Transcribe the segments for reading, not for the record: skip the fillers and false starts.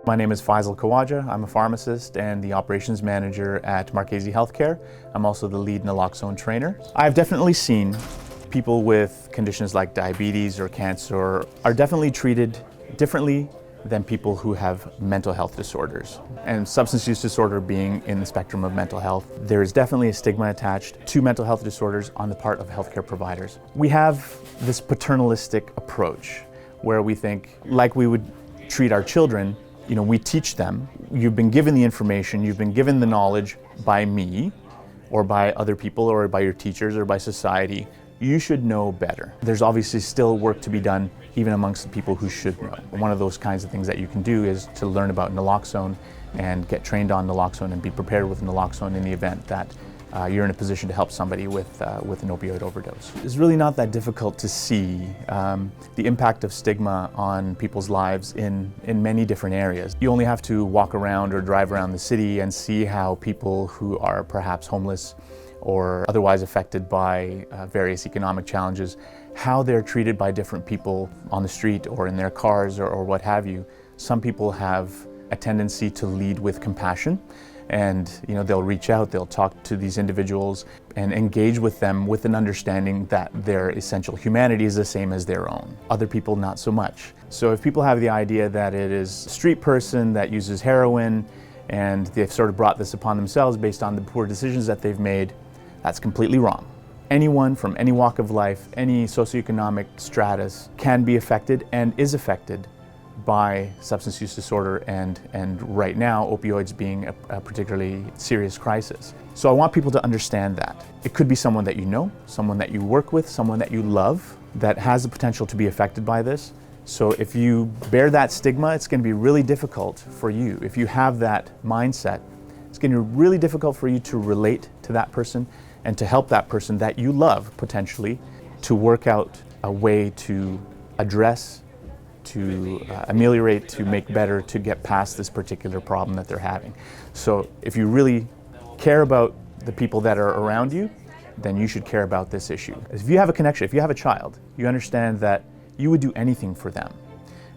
My name is Faisal Khawaja. I'm a pharmacist and the operations manager at Marchese Healthcare. I'm also the lead naloxone trainer. I've definitely seen people with conditions like diabetes or cancer are definitely treated differently than people who have mental health disorders. And substance use disorder being in the spectrum of mental health, there is definitely a stigma attached to mental health disorders on the part of healthcare providers. We have this paternalistic approach where we think, like we would treat our children, we teach them. You've been given the information, you've been given the knowledge by me, or by other people, or by your teachers, or by society. You should know better. There's obviously still work to be done, even amongst the people who should know. One of those kinds of things that you can do is to learn about naloxone and get trained on naloxone and be prepared with naloxone in the event that you're in a position to help somebody with an opioid overdose. It's really not that difficult to see the impact of stigma on people's lives in many different areas. You only have to walk around or drive around the city and see how people who are perhaps homeless or otherwise affected by various economic challenges, how they're treated by different people on the street or in their cars or what have you. Some people have a tendency to lead with compassion, and they'll reach out, they'll talk to these individuals and engage with them with an understanding that their essential humanity is the same as their own. Other people, not so much. So if people have the idea that it is a street person that uses heroin and they've sort of brought this upon themselves based on the poor decisions that they've made, that's completely wrong. Anyone from any walk of life, any socioeconomic stratus can be affected and is affected by substance use disorder and right now opioids being a particularly serious crisis. So I want people to understand that. It could be someone that you know, someone that you work with, someone that you love that has the potential to be affected by this. So if you bear that stigma, it's going to be really difficult for you. If you have that mindset, it's going to be really difficult for you to relate to that person and to help that person that you love potentially to work out a way to address, to ameliorate, to make better, to get past this particular problem that they're having. So if you really care about the people that are around you, then you should care about this issue. If you have a connection, if you have a child, you understand that you would do anything for them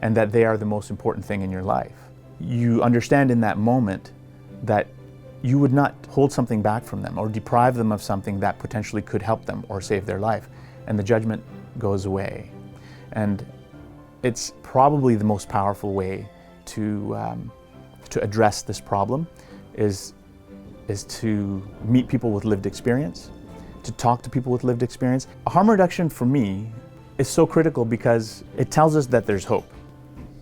and that they are the most important thing in your life. You understand in that moment that you would not hold something back from them or deprive them of something that potentially could help them or save their life, and the judgment goes away. And it's probably the most powerful way to address this problem is to meet people with lived experience, to talk to people with lived experience. Harm reduction for me is so critical because it tells us that there's hope.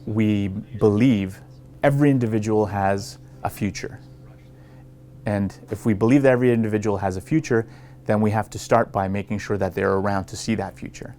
We believe every individual has a future. And if we believe that every individual has a future, then we have to start by making sure that they're around to see that future.